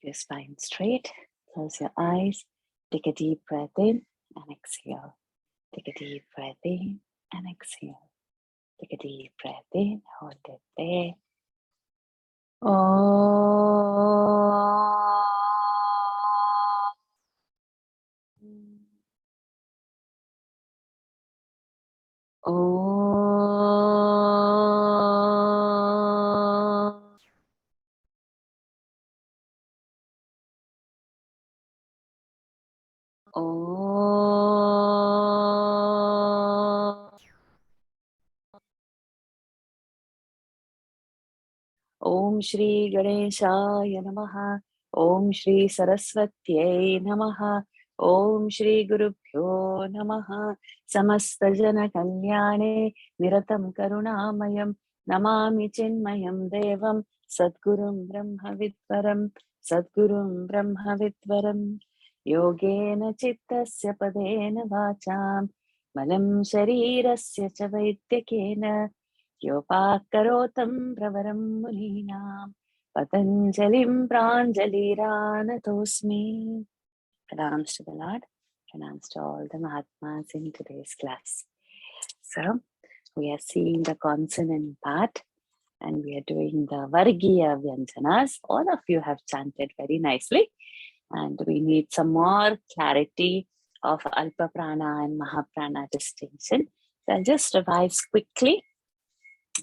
Keep your spine straight. Close your eyes. Take a deep breath in and exhale. Take a deep breath in and exhale. Take a deep breath in. Hold it there. Om Shri Ganeshaya Namaha. Om Shri Saraswatyai Namaha. Om Shri Gurubhyo Namaha. Samasta Jana Kalyane Niratam Karunamayam Namami Chinmayam Devam Sadgurum Brahma Vidvaram Sadgurum Brahma Vidvaram Yogena Chittasya Padena Vacham Malam Sharirasya Cha Vaidyakena Yopakkaro-tam pravaram muninam Patanjalim pranjalirānatosmi. Pranams to the Lord, pranams to all the Mahatmas in today's class. So, we are seeing the consonant part and we are doing the Vargeeya Vyanjanas. All of you have chanted very nicely and we need some more clarity of Alpa Prana and Mahaprana distinction. So, I'll just revise quickly.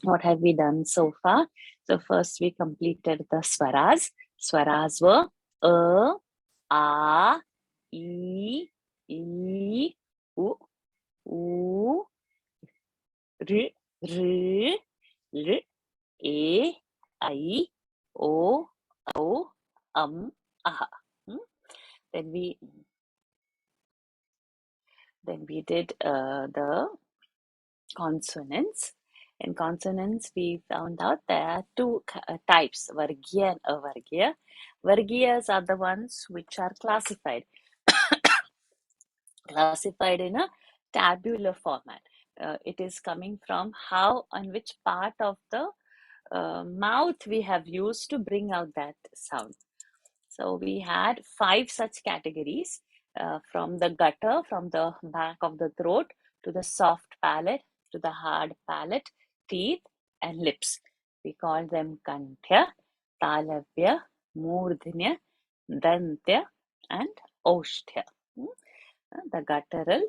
What have we done so far? So first we completed the swaras. Swaras were a, e, u, r, l, e, I, o, ah. Then we did the consonants. In consonants, we found out there are two types, Vargeeya and Avargeeya. Vargeeyas are the ones which are classified in a tabular format. It is coming from how and which part of the mouth we have used to bring out that sound. So we had 5 such categories from the gutter, from the back of the throat, to the soft palate, to the hard palate, teeth and lips. We call them Kanthya, Talavya, Murdhnya, Dantya and Oushthya. The guttural,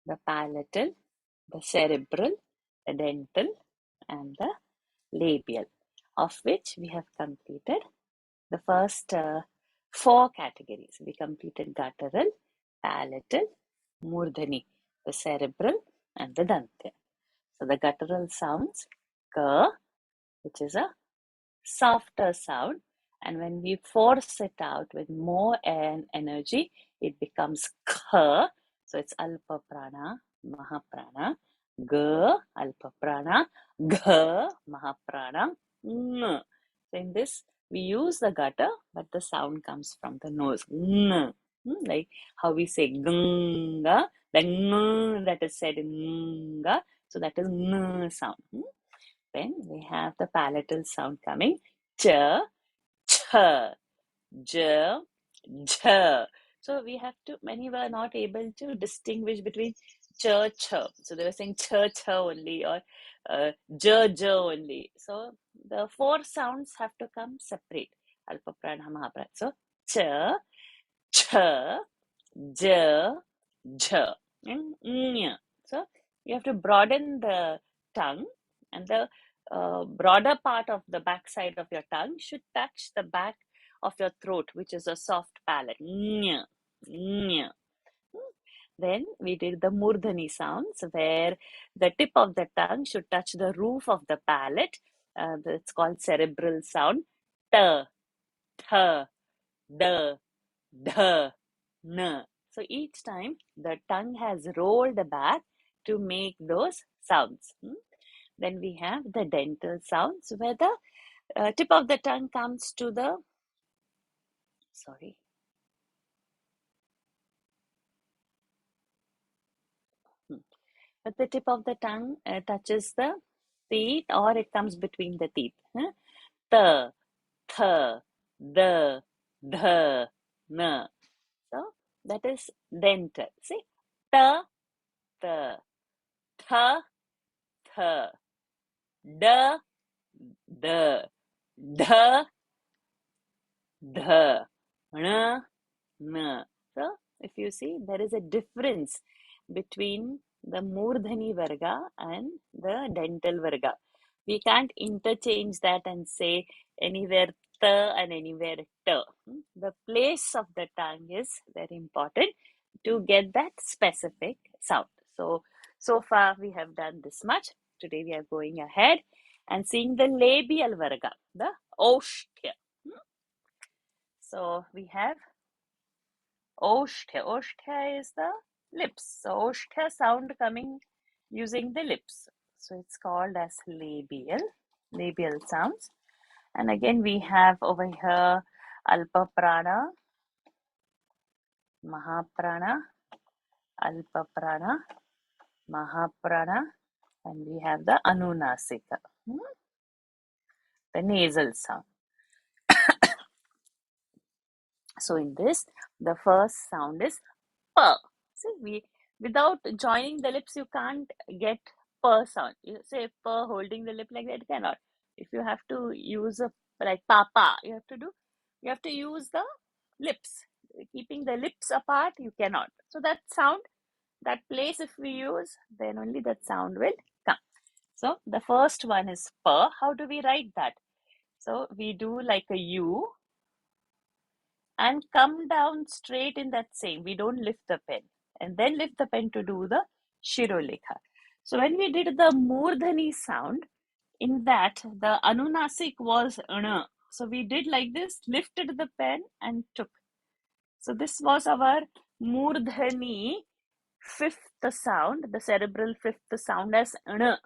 the palatal, the cerebral, the dental and the labial, of which we have completed the first 4 categories. We completed guttural, palatal, murdhani, the cerebral and the dantya. So the guttural sounds ka, which is a softer sound, and when we force it out with more air and energy, it becomes kha. So it's alpa prana, mahaprana, ga, alpa prana, gha, mahaprana, ng. So in this, we use the gutter, but the sound comes from the nose. Like how we say ganga, the ng that is said in nga, so that is ng sound. Then we have the palatal sound coming, cha, cha, ja, ja. So we have to, many were not able to distinguish between cha, cha. So they were saying cha, cha only, or ja, ja only. So the 4 sounds have to come separate. Alpa prana, mahaprana. So cha, cha, ja, ja. So you have to broaden the tongue, and the broader part of the back side of your tongue should touch the back of your throat, which is a soft palate. Then we did the murdhani sounds, where the tip of the tongue should touch the roof of the palate. That's called cerebral sound. Ta, tha, da, dha, na. So each time the tongue has rolled back to make those sounds. Then we have the dental sounds, where the tip of the tongue comes to the, but the tip of the tongue touches the teeth, or it comes between the teeth. Ta, tha, da, dh, n. So that is dental. See, t, t, th, th, d, d, dh, dh, n, n. So if you see, there is a difference between the Murdhani Varga and the dental Varga. We can't interchange that and say anywhere t and anywhere t. The place of the tongue is very important to get that specific sound. So far we have done this much. Today we are going ahead and seeing the labial Varga, the Oushthya. So we have Oushthya. Oushthya is the lips. So Oushthya sound coming using the lips. So it's called as labial sounds. And again we have over here Alpa Prana, Mahaprana, Alpa Prana, Mahaprana, and we have the Anunasika, the nasal sound. So in this, the first sound is p. See, without joining the lips, you can't get p sound. You say p holding the lip like that, cannot. If you have to use a like papa, you have to use the lips. Keeping the lips apart, you cannot. So that sound, that place, if we use, then only that sound will come. So the first one is p. How do we write that? So we do like a U and come down straight in that same. We don't lift the pen and then lift the pen to do the Shirolekha. So when we did the Murdhani sound, in that the Anunasik was Ana. So we did like this, lifted the pen and took. So this was our Murdhani fifth sound, the cerebral fifth sound as Ana,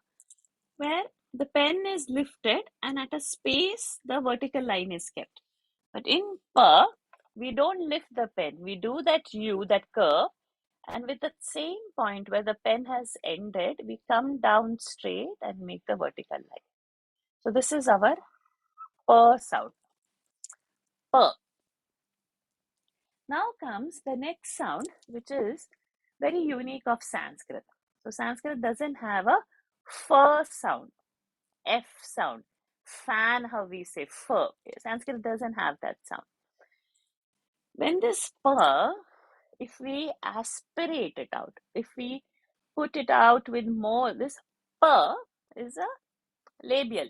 where the pen is lifted and at a space the vertical line is kept. But in pa, we don't lift the pen. We do that U, that curve, and with the same point where the pen has ended, we come down straight and make the vertical line. So this is our pa sound. Pa. Now comes the next sound, which is very unique of Sanskrit. So Sanskrit doesn't have a f sound, f sound. Fan, how we say f. Sanskrit doesn't have that sound. When this pa, if we aspirate it out, if we put it out with more, this pa is a labial.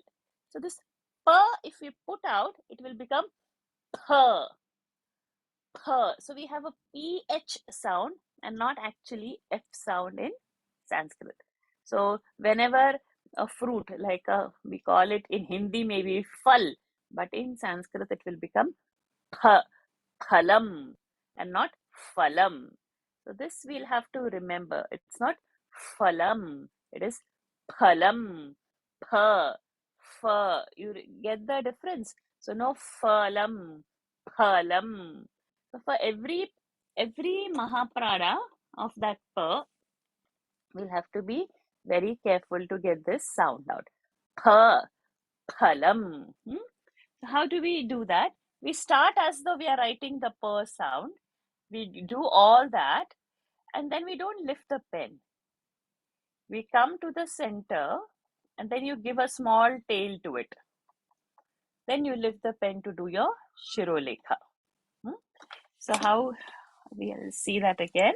So this pa, if we put out, it will become pa, pa. So we have a ph sound and not actually f sound in Sanskrit. So whenever a fruit, like we call it in Hindi maybe phal, but in Sanskrit it will become pa, phalam and not phalam. So this we'll have to remember. It's not phalam. It is phalam. Pa, fa. You get the difference? So no phalam, phalam. So for every Mahaprana of that pa, we'll have to be very careful to get this sound out. Pa, phalam. So how do we do that? We start as though we are writing the pa sound. We do all that and then we don't lift the pen. We come to the center and then you give a small tail to it. Then you lift the pen to do your Shirolekha. So how we'll see that again.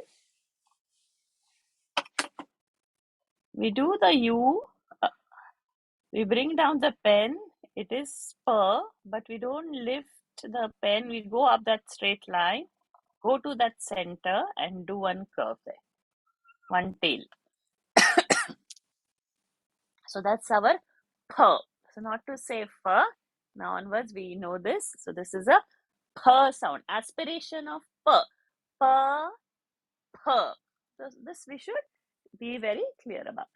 We do the U, we bring down the pen, it is spur, but we don't lift the pen, we go up that straight line, go to that center and do one curve there, one tail. So that's our p. So not to say f, now onwards we know this. So this is a p sound, aspiration of p, p, p. So this we should be very clear about.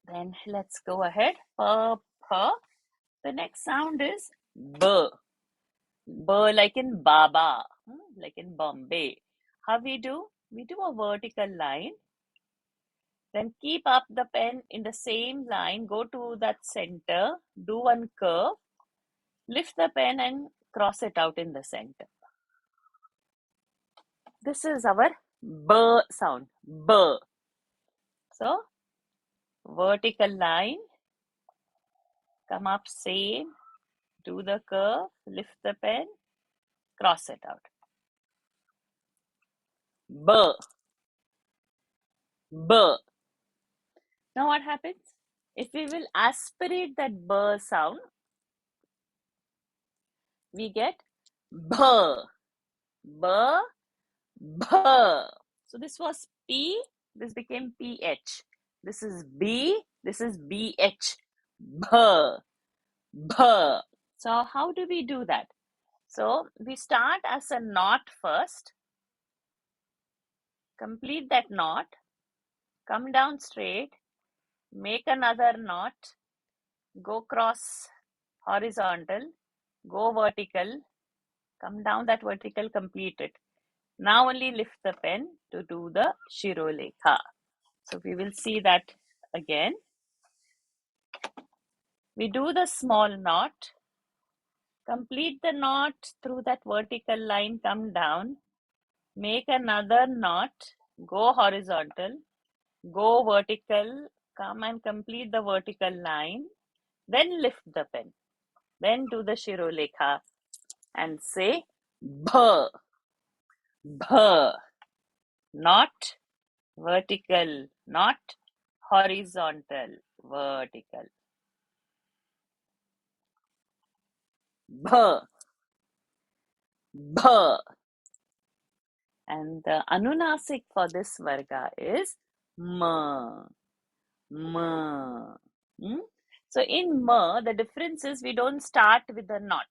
Then let's go ahead. P, p. The next sound is b. B like in Baba, like in Bombay. How we do? We do a vertical line. Then keep up the pen in the same line. Go to that center. Do one curve. Lift the pen and cross it out in the center. This is our B sound. B. So, vertical line, come up same, do the curve, lift the pen, cross it out. B. B. Now what happens? If we will aspirate that B sound, we get B. B. B. So this was P, this became PH. This is B, this is BH. B. B. So how do we do that? So we start as a knot first, complete that knot, come down straight, make another knot, go cross horizontal, go vertical, come down that vertical, complete it. Now only lift the pen to do the Shirolekha. So we will see that again. We do the small knot, complete the knot through that vertical line, come down, make another knot, go horizontal, go vertical, come and complete the vertical line, then lift the pen, then do the Shirolekha and say Bh, Bh, not vertical, not horizontal, vertical. Bh, Bh. And the Anunasik for this Varga is Ma, Ma. So in Ma, the difference is we don't start with a knot.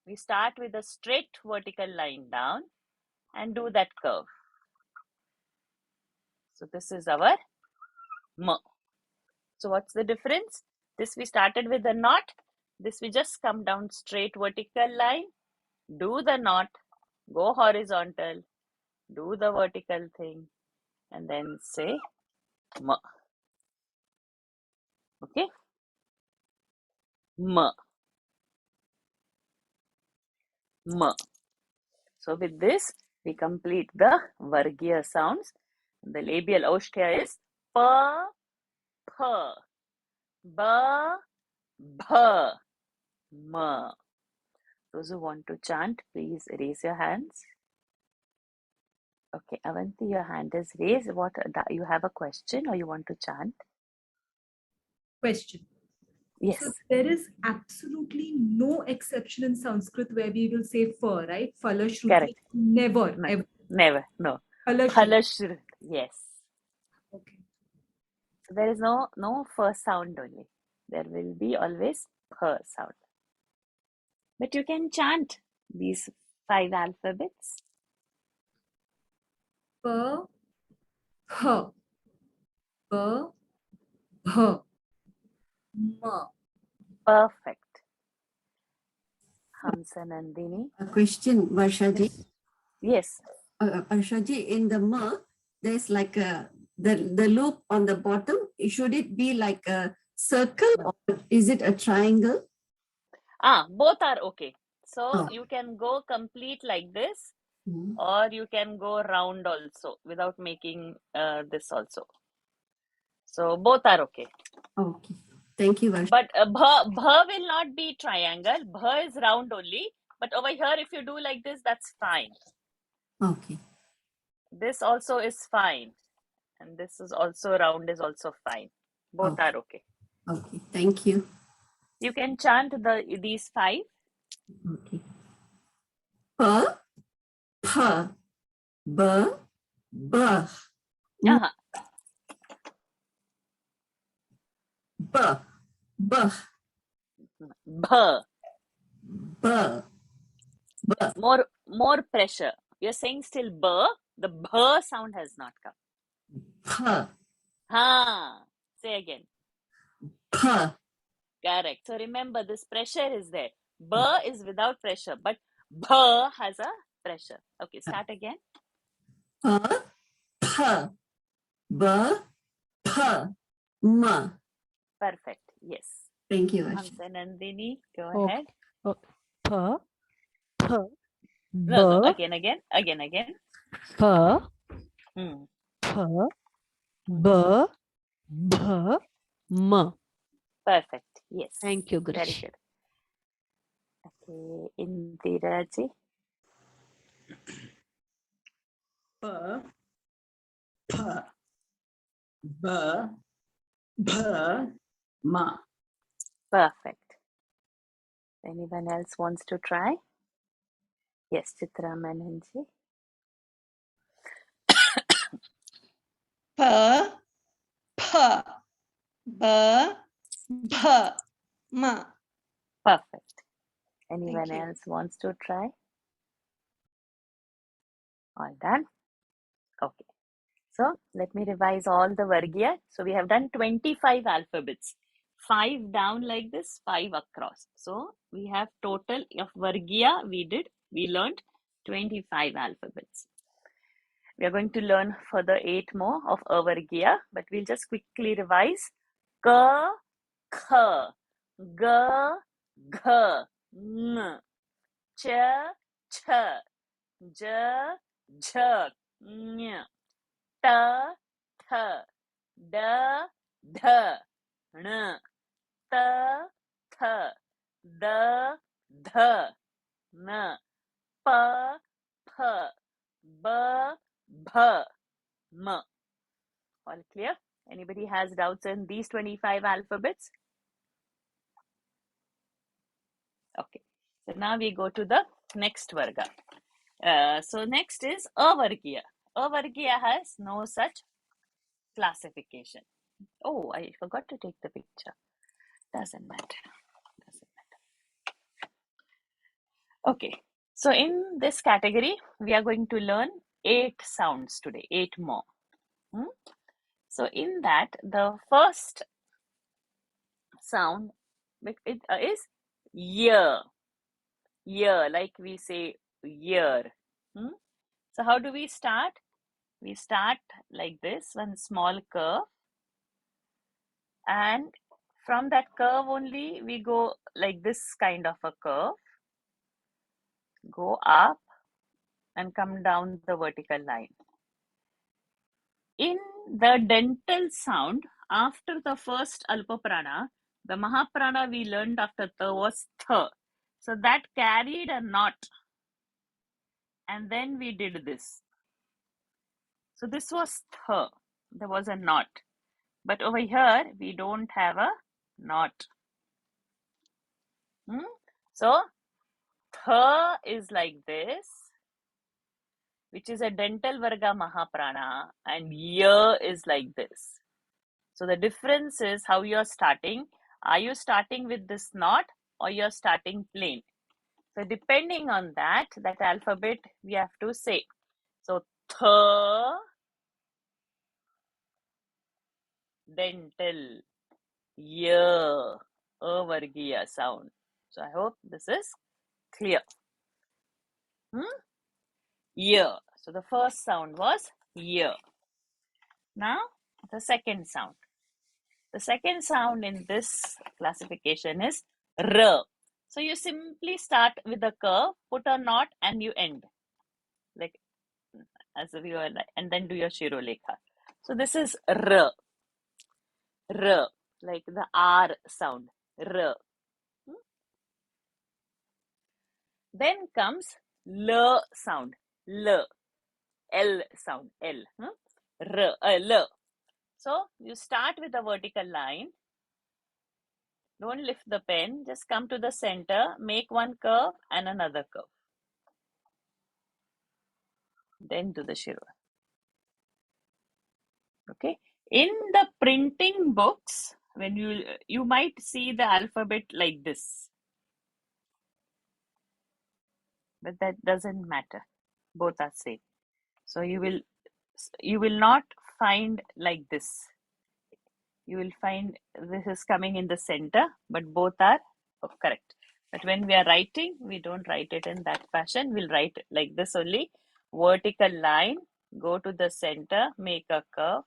We start with a straight vertical line down and do that curve. So this is our Ma. So what's the difference? This we started with a knot. This we just come down straight vertical line, do the knot, go horizontal, do the vertical thing, and then say Ma. Okay? Ma. Ma. So with this, we complete the Vargiya sounds. The labial Oushthya is Pa, Pa, Ba, Bha, Ma. Those who want to chant, please raise your hands. Okay, Avanti, your hand is raised. What, you have a question or you want to chant? Question. Yes. So there is absolutely no exception in Sanskrit where we will say fa, right? Phala Shruti. Correct. Never, No, ever. never, no. Phala Shruti. Phala Shruti, yes. Okay. So there is no first sound only. There will be always per sound. But you can chant these 5 alphabets. Pa, ha, pa, bha, ma. Perfect. Hamsa Nandini. A question, Varshaji. Yes. Varshaji, in the ma, there's like the loop on the bottom. Should it be like a circle or is it a triangle? Both are okay. So Oh. you can go complete like this, or you can go round also without making this also. So both are okay. Okay. Thank you, Varshaji. But bha will not be triangle. Bha is round only. But over here, if you do like this, that's fine. Okay. This also is fine. And this is also round is also fine. Both are okay. Okay. Thank you. You can chant these 5. Okay. Pa, pa, ba, ba, Uh-huh. ba, ba, Bha. ba, ba. More pressure. You're saying still ba. The bha sound has not come. Pa, Ha. Say again. pa. Correct. So remember, this pressure is there. Ba is without pressure, but bha has a pressure. Okay, start again. Pa, pa, ba, pa, ma. Perfect. Yes. Thank you, Varshaji. Hamsa Nandini, go ahead. Pa, No, B, again. P, Hmm. P, B, B, M. Perfect. Yes. Thank you, Very Guruji. good. Okay, Indiraji. P, P, B, B, Ma. Perfect. Anyone else wants to try? Yes, Chitra Menonji. P, P, B, B, Ma. Perfect. Anyone you. else wants to try? All done? Okay. So let me revise all the Vargiya. So we have done 25 alphabets. 5 down like this, 5 across. So we have total of Vargiya we learned 25 alphabets. We are going to learn further 8 more of Avargeeya, but we'll just quickly revise. Ka, kha, ga, gha, ng, cha, cha, ja, jha, ny, ta, tha, da, dha, ण, ta, tha, da, dha, न, pa, pha, ba, bha, ma. All clear? Anybody has doubts in these 25 alphabets? Okay. So now we go to the next Varga. So next is Avargeeya. Avargeeya has no such classification. Oh, I forgot to take the picture. Doesn't matter. Okay. So in this category, we are going to learn 8 sounds today, 8 more. So in that, the first sound is year. Year, like we say year. So how do we start? We start like this, one small curve, and from that curve only we go like this kind of a curve, go up and come down the vertical line. In the dental sound, after the first Alpaprana, the Mahaprana we learned after the was th. So that carried a knot, and then we did this. So this was th. There was a knot. But over here, we don't have a knot. So th is like this, which is a dental Varga Mahaprana, and year is like this. So the difference is how you're starting. Are you starting with this knot or you're starting plain? So depending on that alphabet we have to say. So th, dental, year, Avargeeya sound. So I hope this is clear. Year. So the first sound was year. Now the second sound. The second sound in this classification is R. So you simply start with a curve, put a knot, and you end. Like as if you are, and then do your Shirolekha. So this is R. R. Like the R sound. R. Then comes L sound. L. L sound. L. R. L. So you start with a vertical line. Don't lift the pen. Just come to the center. Make one curve and another curve. Then do the Shiro. Okay. In the printing books, when you might see the alphabet like this, but that doesn't matter. Both are same. So you will not find like this. You will find this is coming in the center, but both are correct. But when we are writing, we don't write it in that fashion. We'll write like this only. Vertical line, go to the center, make a curve.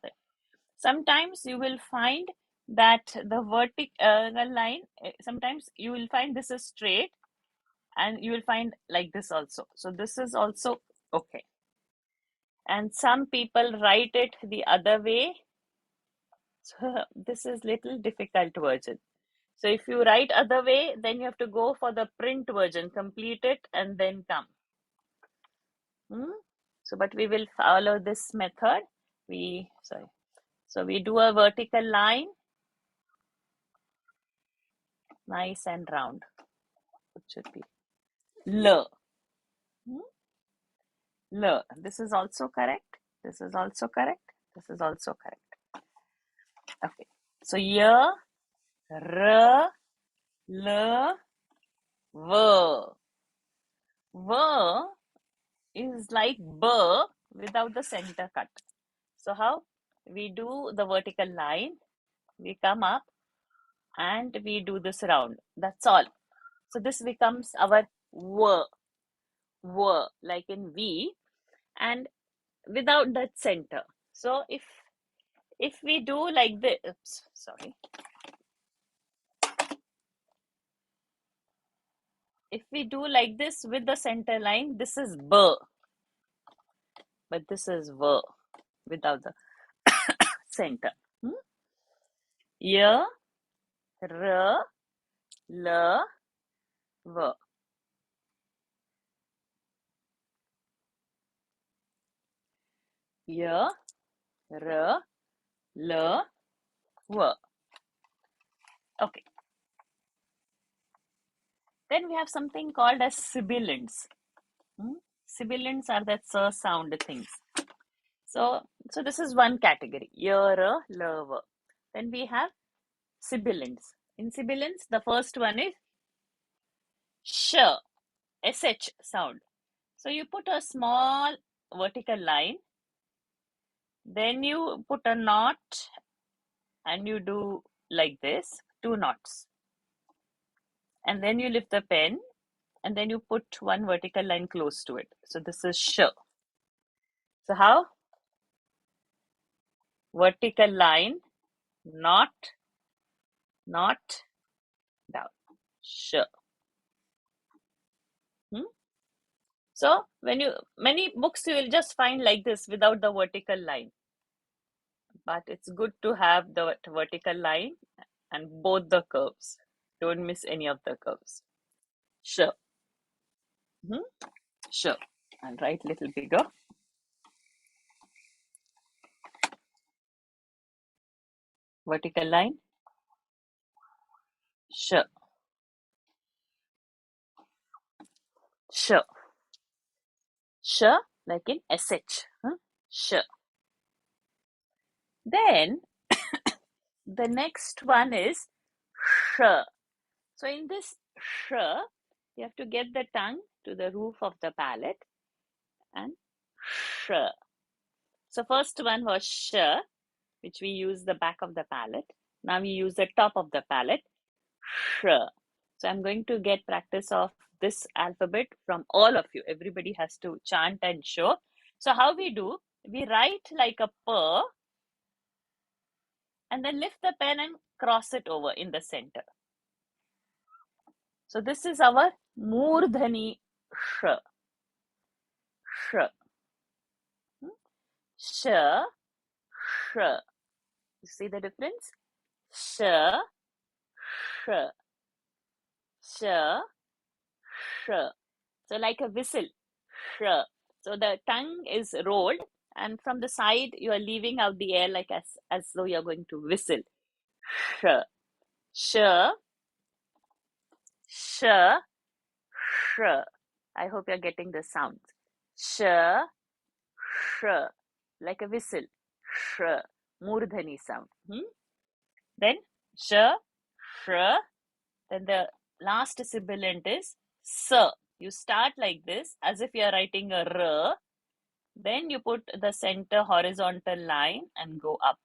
Sometimes you will find that the vertical line, sometimes you will find this is straight And you will find like this also. So this is also okay. And some people write it the other way. So this is little difficult version. So if you write other way, then you have to go for the print version, complete it, and then come. So, but we will follow this method. So we do a vertical line, nice and round. It should be L. L. This is also correct. This is also correct. This is also correct. Okay. So Y, R, L, V. V is like B without the center cut. So how? We do the vertical line, we come up and we do this round. That's all. So this becomes our V, like in V, and without that center. So if we do like this, oops, sorry. If we do like this with the center line, this is B, but this is V without the center. Y, R, L, V. Y, R, L, V. Okay. Then we have something called as sibilants. Sibilants are that sound things. So this is one category. Y, R, L, V. Then we have sibilants. In sibilants, the first one is sh, sh sound. So you put a small vertical line, then you put a knot, and you do like this, 2 knots. And then you lift the pen, and then you put one vertical line close to it. So this is sh. So how? Vertical line, knot, down, sh. So many books you will just find like this without the vertical line. But it's good to have the vertical line and both the curves. Don't miss any of the curves. Sh. Sh. I'll write a little bigger. Vertical line. Sh. Sh. Sh, like in sh. Sh. Then the next one is sh. So in this sh, you have to get the tongue to the roof of the palate and sh. So first one was sh, which we use the back of the palate. Now we use the top of the palate, sh. So I'm going to get practice of this alphabet from all of you. Everybody has to chant and show. So how we do? We write like a P and then lift the pen and cross it over in the center. So this is our Moordhani sh. Sh. Sh. Sh. You see the difference? Sh. Sh. Sh. Sh. So like a whistle. Sh. So the tongue is rolled, and from the side you are leaving out the air like as though you are going to whistle. Sh. Sh. Sh. Sh. I hope you're getting the sounds. Sh. Sh. Like a whistle. Sh. Moordhani sound. Then sh. Sh. Then the last sibilant is s. You start like this as if you are writing a r. Then you put the center horizontal line and go up.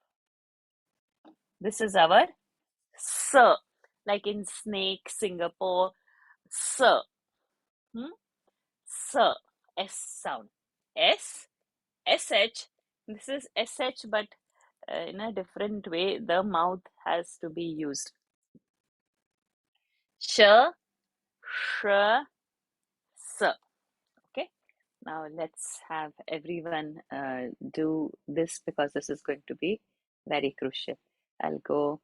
This is our s. Like in snake, Singapore, s. S. S sound. S. SH. This is SH, but in a different way, the mouth has to be used. Sh. Sh. sa. Okay. Now let's have everyone do this because this is going to be very crucial. I'll go.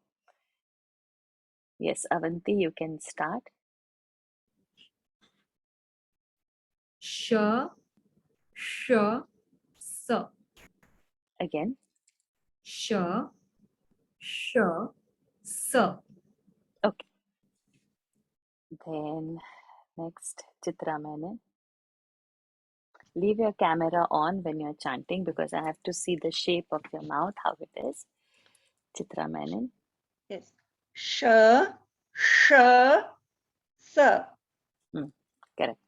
Yes, Avanti, you can start. Sh, sh, sa. Again. Sh, sh, sa. Okay. Then next, Chitra Menon. Leave your camera on when you're chanting because I have to see the shape of your mouth, how it is. Chitra Menon. Yes. Sh, sh, sa. Correct.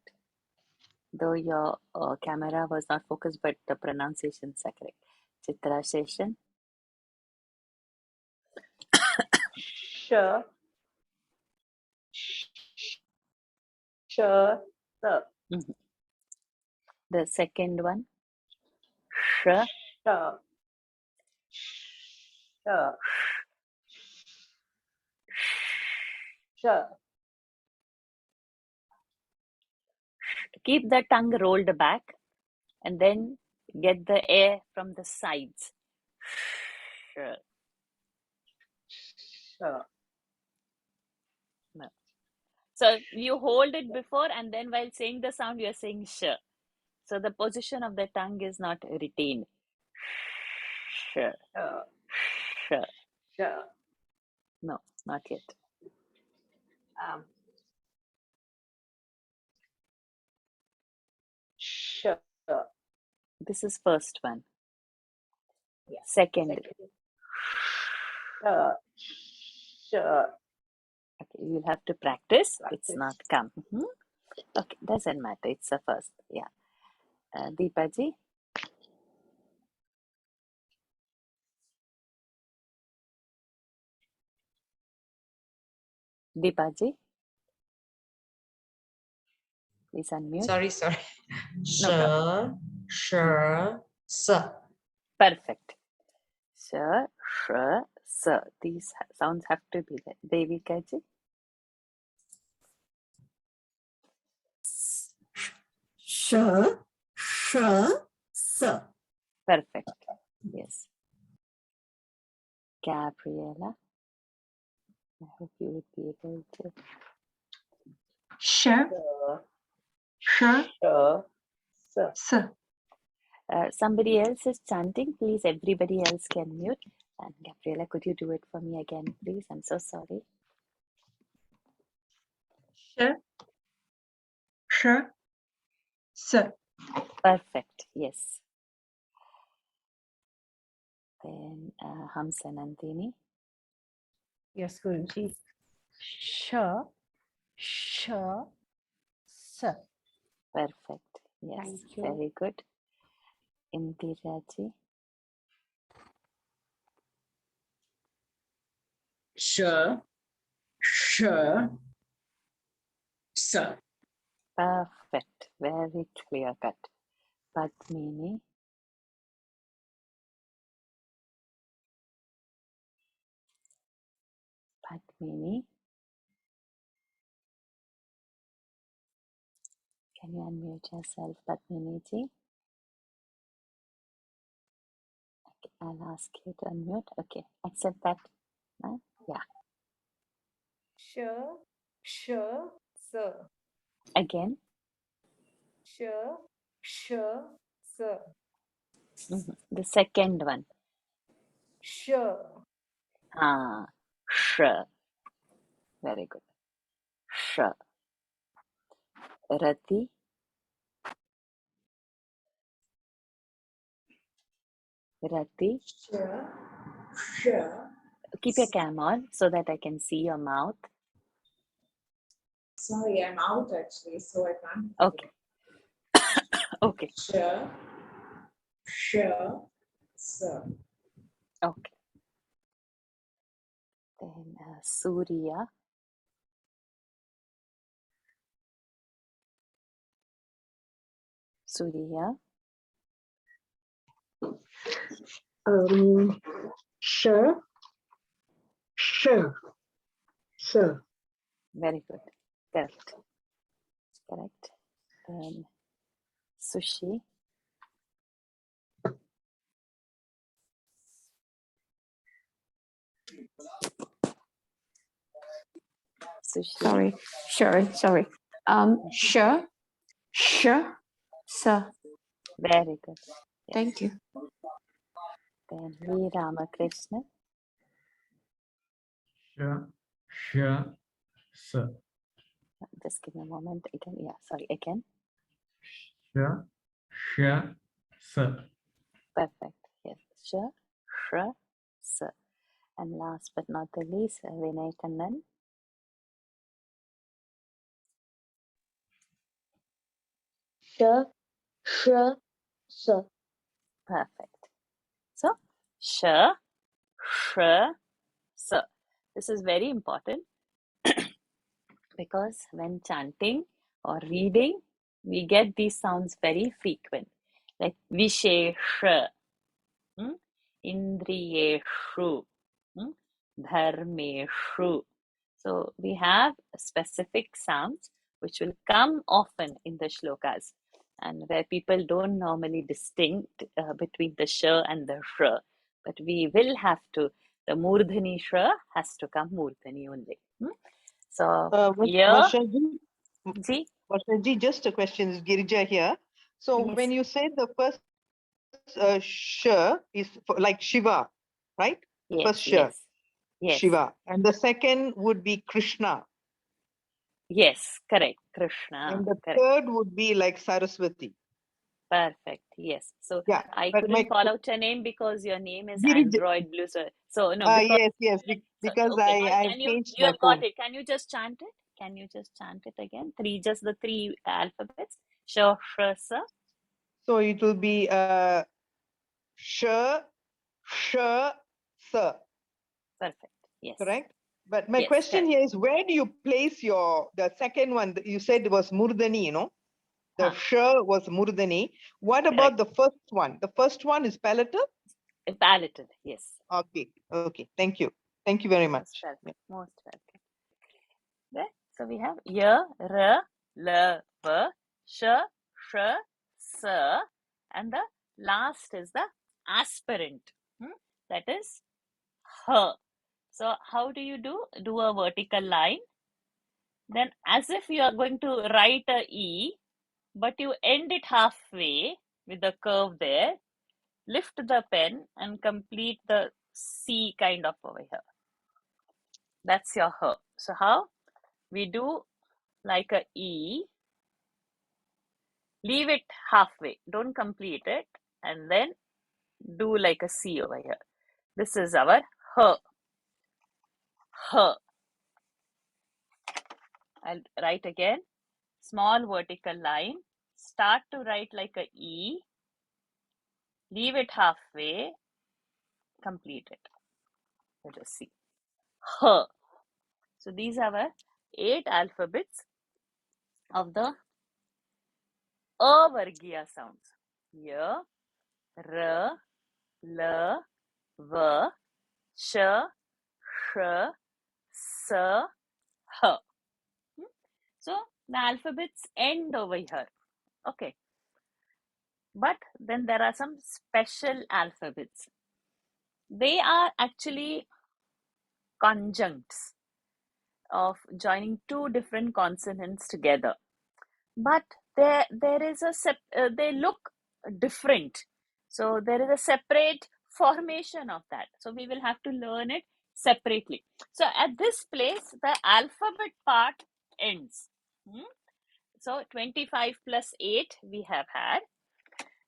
Though your camera was not focused, but the pronunciations are correct. Chitra Seshan. Sh, sh, sa. Mhm. The second one. Sh. Sh, sh, sh. Keep the tongue rolled back and then get the air from the sides. Sh. Sh. No. So you hold it before and then while saying the sound, you're saying sh. So the position of the tongue is not retained. Sh. Sh. Sh. No, not yet. Sh. This is first one. Yeah. Second. Sh. Okay, you'll have to practice. It's not come. Okay, doesn't matter. It's the first. Yeah. Deepaji. Deepaji. Please unmute. Sorry. No problem. Sh, sa. Perfect. Sh, sh, s. These sounds have to be there. Devikaji. Sh, sh, sa. Perfect. Yes. Gabriela. I hope you would be able to. Sh. Sh. Sa. Somebody else is chanting. Please, everybody else can mute. And Gabriela, could you do it for me again, please? I'm so sorry. Sh. Sh. Sa. Perfect. Yes. Then Hamsa Nandini. Yes, Guruji. Sh, sh, sa. Perfect. Yes. Thank you. Very good. Indiraji. Sh, sh, sa. Perfect. Very clear cut. Padmini. Padmini. Can you unmute yourself, Padmini ji? Okay, I'll ask you to unmute. Okay, accept that. Yeah. Sh, sh, sa. Again. Sh, sh, sa. The second one. Sh. Sh. Very good. Sh. Rati. Rati. Sh. Sh. Keep your cam on so that I can see your mouth. Sorry, I'm out actually, so I can't. Okay. Okay. Sh. Sh. Sa. Okay. Then Surya. Surya. Sh. Sh. Sa. Very good. Correct. Correct. Then Sushi. Sushi. Sorry. Sh, sa. Very good. Yes. Thank you. Then V. Ramakrishna. sh, s, Just give me a moment. Again. Yeah, sorry. Again. sh, s, Perfect. Yes. Sh, s. And last but not the least, Vinay Kannan. sh, s. Perfect. So, sh, s. This is very important because when chanting or reading, we get these sounds very frequent, like Vishesha, Indriyeshu, Dharmeshu. So we have specific sounds which will come often in the shlokas, and where people don't normally distinct between the sh and the sh, but we will have to. The murdhani sh has to come murdhani only. So yeah, Varshaji, just a question. Is Girija here? So yes, when you say the first sh is like Shiva, right? The first sh, yes, Shiva, and the second would be Krishna, yes, correct, Krishna, and the correct. third would be like Saraswati. Perfect. Yes. So Yeah, I but couldn't call out your name because your name is Girija, Android Blue. So no, because yes, so because okay. I Can you changed you my have got phone. it? Can you just chant it? Can you just chant it again? Just the three alphabets. Sh, sh, sa. So it will be sh, sa. Perfect. Yes. Correct. But my Yes. question Correct. here is, where do you place the second one? You said it was Murdani, you know? The Huh. sh was Murdani. What Correct. about the first one? The first one is palatal? Palatal. Yes. Okay. Thank you. Thank you very Most much. welcome. Most welcome. There. So we have ya, ra, la, va, sh, sa, and the last is the aspirant. That is ha. So how do you do? Do a vertical line. Then as if you are going to write a E, but you end it halfway with the curve there. Lift the pen and complete the C kind of over here. That's your her. So how? We do like a E, leave it halfway, don't complete it, and then do like a C over here. This is our her. Her. I'll write again. Small vertical line. Start to write like a E, leave it halfway, complete it. Let us see. Her. So these are our 8 alphabets of the Avargeeya sounds. Ya, ra, la, va, sh, sh, sa, ha. So the alphabets end over here. Okay. But then there are some special alphabets. They are actually conjuncts of joining 2 different consonants together. But there is they look different. So there is a separate formation of that. So we will have to learn it separately. So at this place, the alphabet part ends. So 25 plus 8 we have had.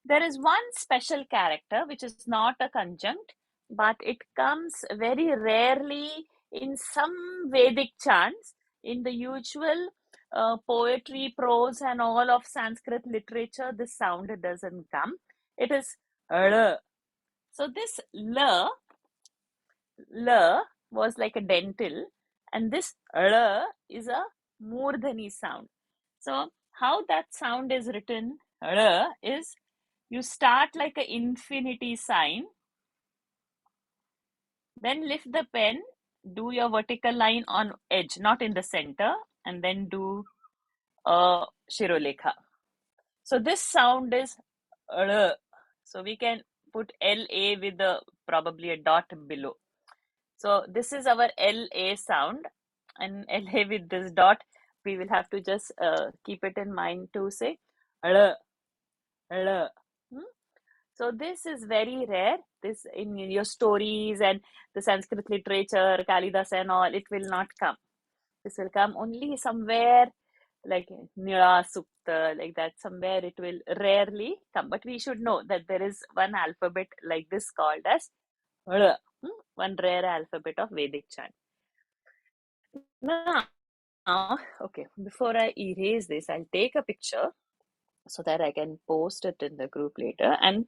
There is one special character which is not a conjunct, but it comes very rarely in some Vedic chants. In the usual poetry, prose, and all of Sanskrit literature, this sound doesn't come. It is l. So this l was like a dental, and this l is a murdhani sound. So how that sound is written l is, you start like an infinity sign, then lift the pen, do your vertical line on edge, not in the center, and then do a shirolekha. So this sound is l. So we can put LA with probably a dot below. So this is our LA sound, and LA with this dot, we will have to just keep it in mind to say l, l. So this is very rare. This in your stories and the Sanskrit literature, Kalidas and all, it will not come. This will come only somewhere like Nila Sukta, like that. Somewhere it will rarely come. But we should know that there is one alphabet like this called as l, one rare alphabet of Vedic chant. Now, okay, before I erase this, I'll take a picture so that I can post it in the group later and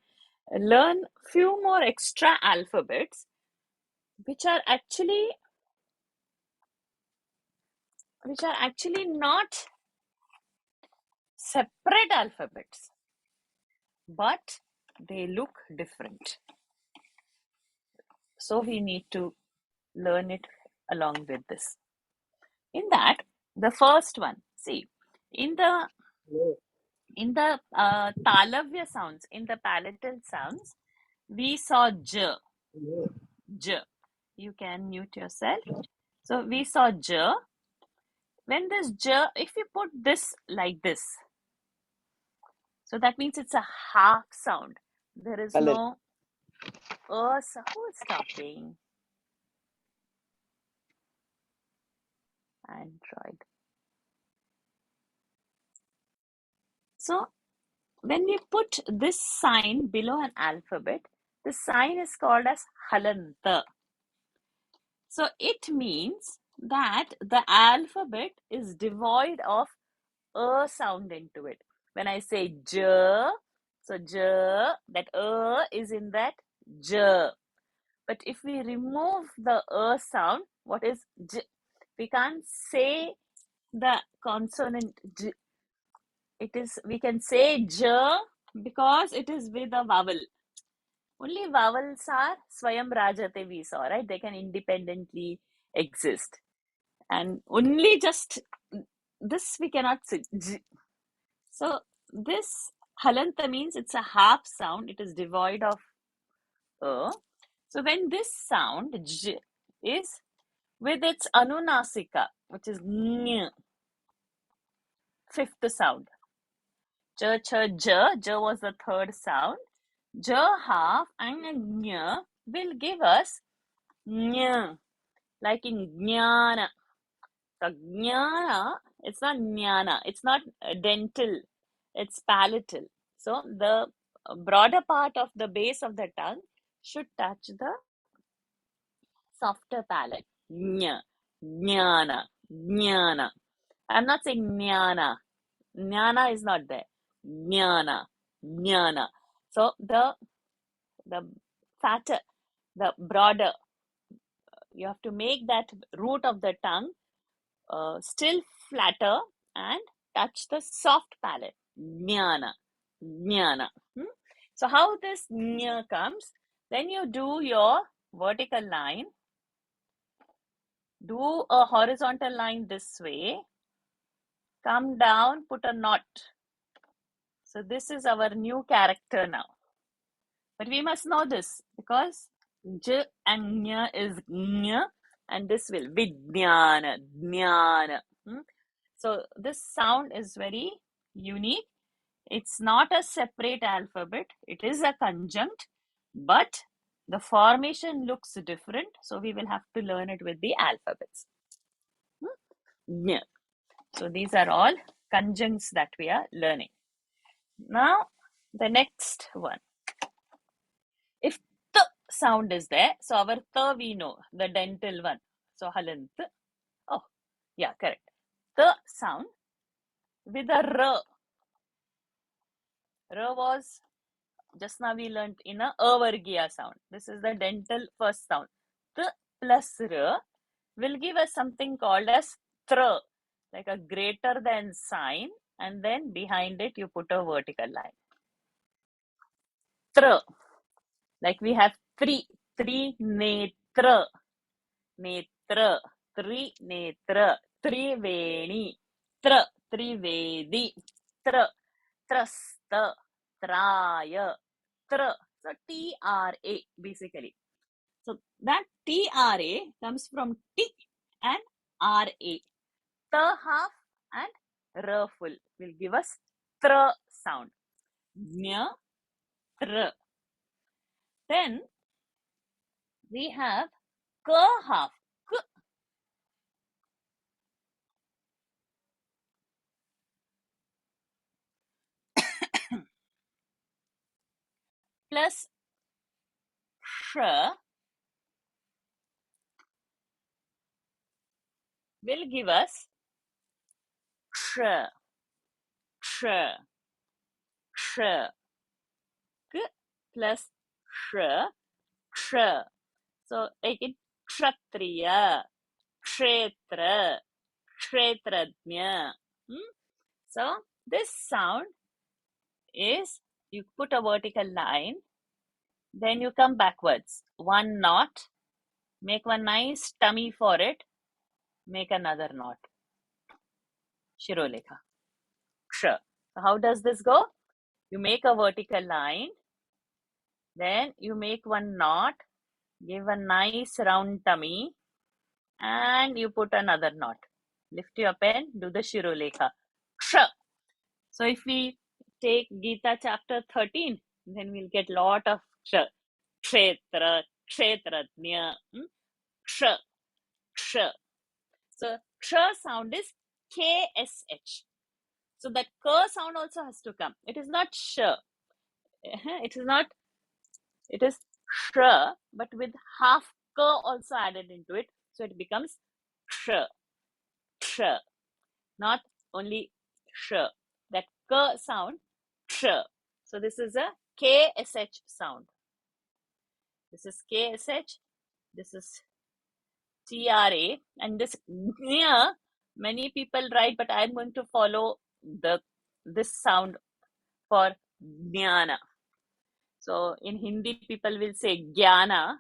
learn few more extra alphabets which are actually not separate alphabets, but they look different. So we need to learn it along with this. In that, the first one, see, in the Talavya sounds, in the palatal sounds, we saw j, j. You can mute yourself. So we saw j. When this j, if you put this like this, so that means it's a half sound. There is no who is stopping? Android. So when we put this sign below an alphabet, the sign is called as halanta. So it means that the alphabet is devoid of a sound into it. When I say j, so j, that is in that j. But if we remove the sound, what is j? We can't say the consonant j. We can say j because it is with a vowel. Only vowels are swayam rajate, we saw, right? They can independently exist. And only just this we cannot say j. So this halanta means it's a half sound. It is devoid of a. So when this sound j is with its anunasika, which is ny, fifth sound. J, ch, j. J was the third sound. J half and ny will give us ny, like in jnana. So jnana, it's not jnana. It's not dental. It's palatal. So the broader part of the base of the tongue should touch the softer palate. Jnana, jnana, jnana. I'm not saying jnana. Jnana is not there. Jnana, jnana. So the fatter, the broader, you have to make that root of the tongue still flatter and touch the soft palate. Jnana, jnana. So how this nya comes? Then you do your vertical line. Do a horizontal line this way. Come down, put a knot. So this is our new character now. But we must know this because j and nya is nya, and this will vijnana, jnana. So this sound is very unique. It's not a separate alphabet. It is a conjunct, but the formation looks different. So we will have to learn it with the alphabets. Nya. So these are all conjuncts that we are learning. Now, the next one. If the sound is there, so our the we know, the dental one. So halant. Oh, yeah, correct. The sound with a r. R was just now we learnt in a Avargeeya sound. This is the dental first sound. The plus r will give us something called as thr, like a greater than sign, and then behind it you put a vertical line. Thr, like we have three netra, netra, tri netra, triveni, thr, trivedi, thr, trasta, traya, tra. So T-R-A basically. So that T-R-A comes from T and R-A. The half and R full will give us tra sound. Nya, tra. Then we have ka half. K plus sh will give us sh, sh, sh. K plus sh, sh. So take it kshatriya, kshetra, kshetrajna. So this sound is, you put a vertical line, then you come backwards. One knot, make one nice tummy for it, make another knot. Shirolekha. Ksha. So how does this go? You make a vertical line, then you make one knot, give a nice round tummy, and you put another knot. Lift your pen, do the Shirolekha. Ksha. So if we take Gita chapter 13, then we'll get lot of ksha. Kshetra, kshetrajna, ksha, ksha. So ksha sound is KSH. So that k sound also has to come. It is not sh. It is not, it is sh, but with half k also added into it. So it becomes ksha, ksha. Not only sh. That k sound, ksha. So this is a KSH sound. This is KSH. This is TRA. And this nya, many people write, but I'm going to follow this sound for jnana. So in Hindi, people will say jnana.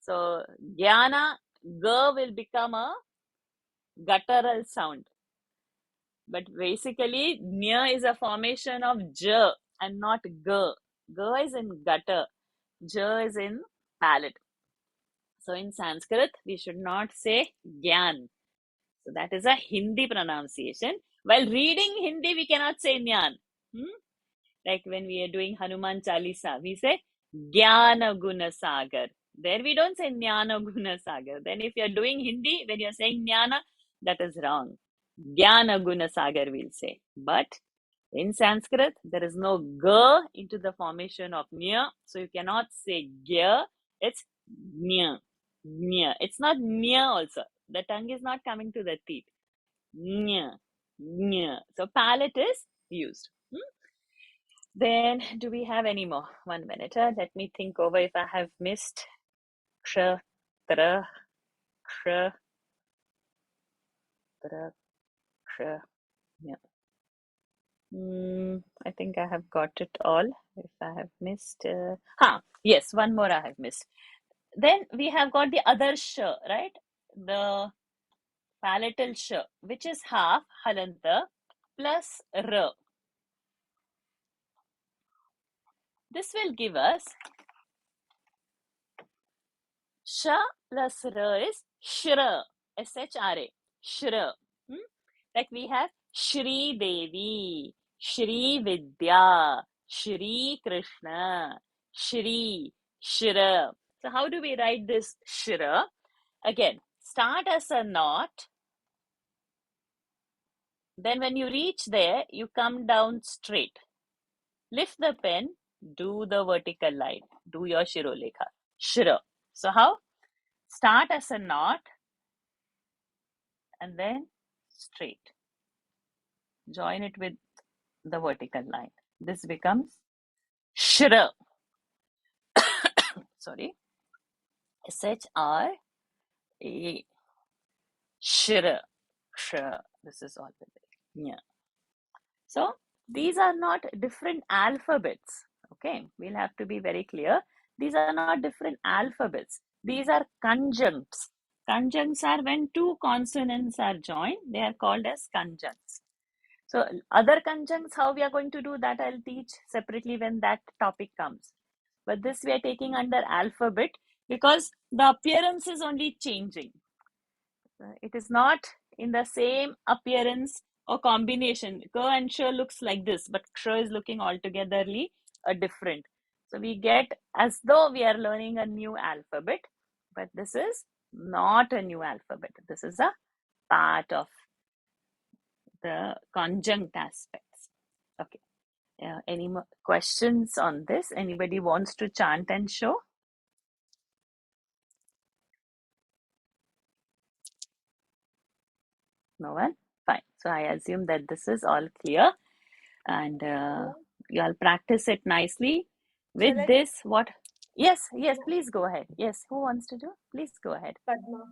So jnana, g will become a guttural sound. But basically, nya is a formation of j and not g. G is in gutter, j is in palate. So in Sanskrit, we should not say gyan. So that is a Hindi pronunciation. While reading Hindi, we cannot say nyan. Like when we are doing Hanuman Chalisa, we say Jnana Guna Sagar. There we don't say Jnana Guna Sagar. Then if you are doing Hindi, when you are saying Jnana, that is wrong. Jnana Guna Sagar we'll say. But in Sanskrit, there is no G into the formation of Nya. So you cannot say Gya. It's Nya. Nya. It's not Nya also. The tongue is not coming to the teeth. Nya. Nya. So palate is used. Then, do we have any more? 1 minute. Let me think over if I have missed. Ksha, tra, ksha, tra, ksha. Yeah. I think I have got it all. If I have missed. Yes, one more I have missed. Then we have got the other sh, right? The palatal sh, which is half halanta plus r. This will give us Sha plus R is Shra, S-H-R-A, Shra. Like we have Shri Devi, Shri Vidya, Shri Krishna, Shri, Shra. So how do we write this Shra? Again, start as a knot. Then when you reach there, you come down straight. Lift the pen, do the vertical line, do your Shirolekha. Shra. So how? Start as a knot and then straight. Join it with the vertical line. This becomes Shra. Sorry. S-H-R-A. Shra. Shra. This is all with it. Yeah. So these are not different alphabets. Okay. We'll have to be very clear. These are not different alphabets. These are conjuncts. Conjuncts are when two consonants are joined. They are called as conjuncts. So other conjuncts, how we are going to do that, I'll teach separately when that topic comes. But this we are taking under alphabet because the appearance is only changing. It is not in the same appearance or combination. K and sh looks like this, but sh is looking altogetherly different. So we get as though we are learning a new alphabet, but this is not a new alphabet. This is a part of the conjunct aspects. Okay. Any more questions on this? Anybody wants to chant and show? No one? Fine. So I assume that this is all clear, and you all practice it nicely. With Shall I- this, what? Yes, please go ahead. Yes, who wants to do? Please go ahead. Padma.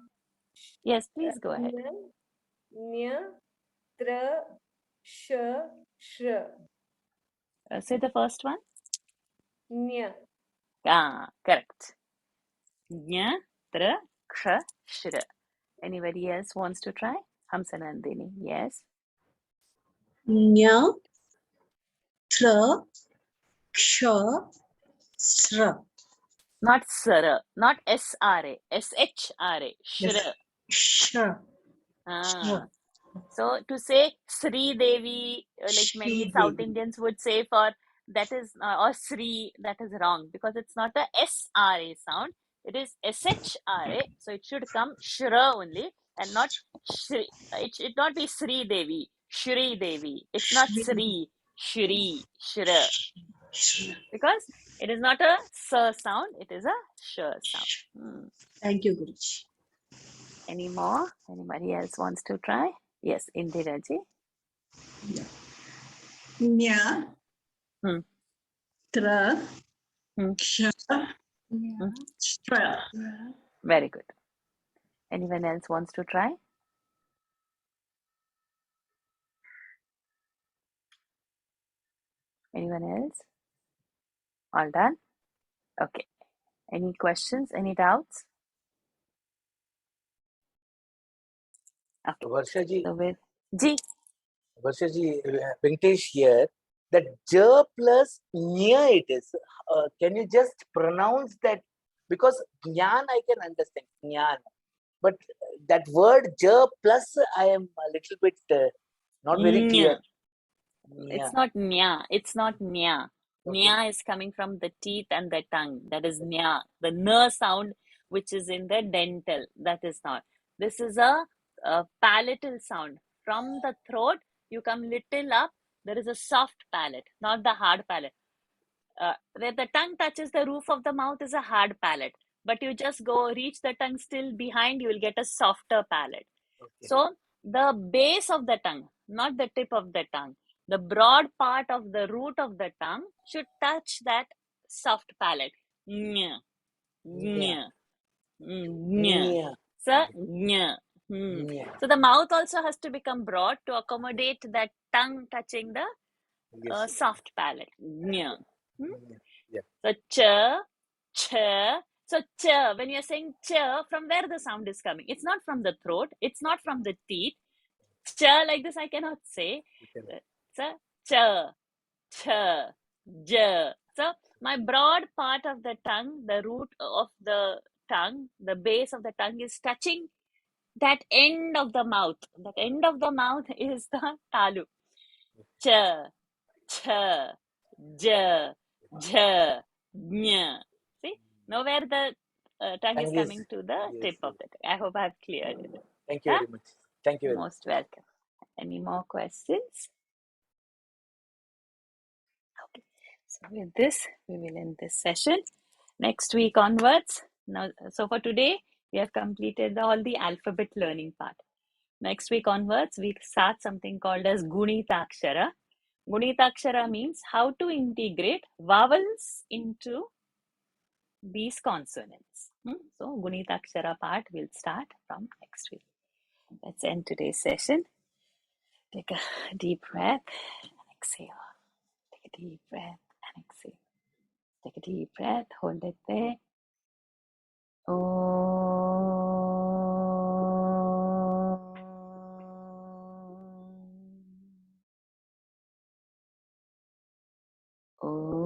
Yes, please go ahead. Nya, tra, sh, sh. Say the first one. Nya. Correct. Nya, tra, ksha, shra. Anybody else wants to try? Hamsanandini, yes. Nya, tra, ksha, sra. Not sra, not S-R-A, S-H-R-A, Yes. shra. Shra. Ah. So to say Sri Devi, like many Shri South Devi. Indians would say for that is, or Sri, that is wrong because it's not a S-R-A sound. It is S-H-R-A. So it should come Shra only and not Shri. It should not be Sri Devi, Shri Devi. It's not Shri. Sri, Shri, Shra. Shra. Because it is not a S sound, it is a Sh sound. Thank you, Guruji. Any more? Anybody else wants to try? Yes, Indiraji. Nya, Hmm. tra, Hmm. ksha, sra. Very good. Anyone else wants to try? Anyone else? All done? Okay. Any questions? Any doubts? Okay. Varsha ji, So with Ji. Venkatesh here. That J plus Nya it is. Can you just pronounce that? Because Jnana I can understand, Jnana. But that word J plus I am a little bit not very clear. It's not nya. It's not nya. Okay. Nya is coming from the teeth and the tongue. That is nya. The n sound, which is in the dental. That is not. This is a palatal sound. From the throat, you come little up. There is a soft palate, not the hard palate. Where the tongue touches the roof of the mouth is a hard palate. But you just go reach the tongue still behind, you will get a softer palate. Okay. So the base of the tongue, not the tip of the tongue, the broad part of the root of the tongue should touch that soft palate. Nya, nya, nya. Nya. So, nya. Nya. So the mouth also has to become broad to accommodate that tongue touching the Yes. soft palate. Nya. Yeah. So ch. So ch, when you're saying ch, from where the sound is coming? It's not from the throat. It's not from the teeth. Ch like this I cannot say. So ch, j. So my broad part of the tongue, the root of the tongue, the base of the tongue is touching that end of the mouth. That end of the mouth is the talu. Ch, ch, j, j, nya. See, now where the tongue is coming to the tip of the tongue. I hope I've cleared it. Thank you very much. Thank you very much. Most welcome. Any more questions? Okay. So with this, we will end this session. Next week onwards. Now, so for today, we have completed all the alphabet learning part. Next week onwards, we start something called as Gunitakshara. Gunitakshara means how to integrate vowels into these consonants. So Gunitakshara part will start from next week. Let's end today's session. Take a deep breath and exhale. Take a deep breath and exhale. Take a deep breath, hold it there. Om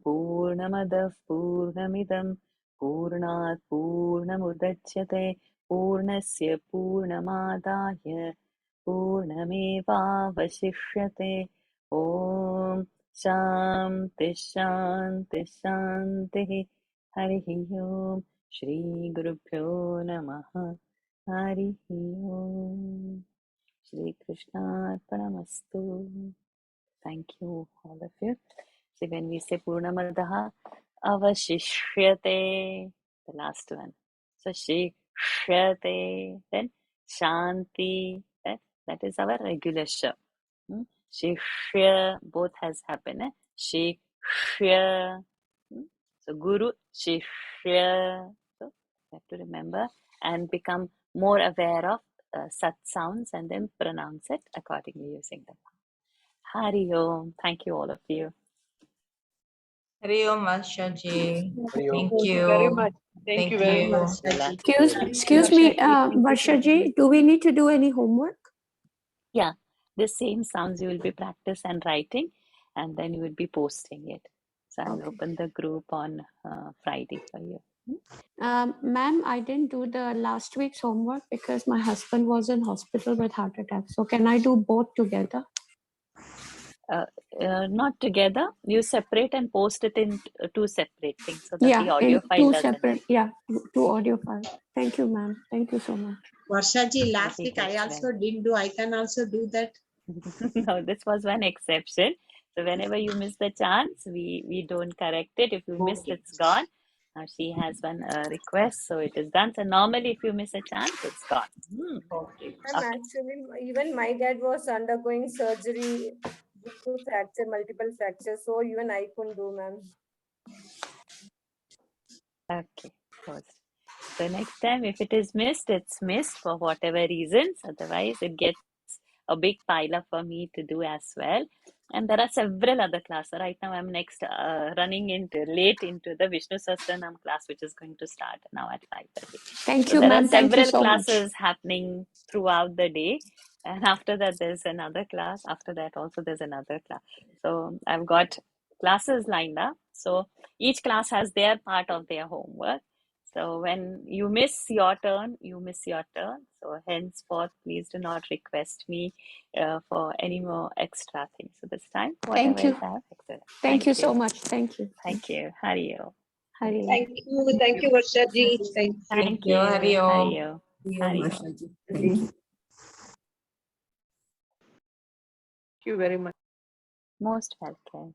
Purnamadah Purnamidam Purnat Purnamudachyate Purnasya Purnamadaya Purnamevavashishyate. Om Shanti Shanti Shanti. Harihi Om. Shri Gurubhyo Namaha. Harihi Om. Shri Krishna Arpanamastu. Thank you, all of you. So when we say Purnamadaha Avashishyate, the last one. So Shishyate, then Shanti, that is our regular sh. Shishya, both has happened. Shishya. So Guru Shishya. So you have to remember and become more aware of such sounds and then pronounce it accordingly using them. Hari Om. Thank you, all of you. Hari Om, Varshaji. Hari Om. Thank Thank you. you very much. Thank you very you. much. Excuse me, Varshaji, do we need to do any homework? Yeah, the same sounds you will be practice and writing, and then you will be posting it. So I will Okay. open the group on Friday for you. Ma'am, I didn't do the last week's homework because my husband was in hospital with heart attack. So can I do both together? Not together. You separate and post it in two separate things so that the Yeah, audio in file two doesn't. separate, yeah, two audio files. Thank you, ma'am. Thank you so much. Varshaji, last Very week I good, also didn't do. I can also do that. No, this was one exception. So whenever you miss the chance, we don't correct it. If you missed, it's gone. Now she has one request, so it is done. So normally, if you miss a chance, it's gone. Okay. Ma'am, Okay. actually, even my dad was undergoing surgery due to fracture, multiple fractures. So even I couldn't do, ma'am. Okay. Post. So next time, if it is missed, it's missed for whatever reasons. Otherwise, it gets a big pile up for me to do as well. And there are several other classes. Right now, I'm next running late into the Vishnu Sahasranam class, which is going to start now at 5:30. Thank So you, there are ma'am. Thank you several so much. classes happening throughout the day. And after that, there's another class. After that, also, there's another class. So I've got classes lined up. So each class has their part of their homework. So when you miss your turn, you miss your turn. So henceforth, please do not request me for any more extra things. So this time, whatever Thank you. is I have accepted. Thank you so much. Thank you. Thank you. Hari Om. Hari Om. Thank you, Varshaji. Thank you. Thank you. Hari Om. Hari Om. Hari Om, Hari Om. Varshaji. Thank you. Thank you very much. Most welcome.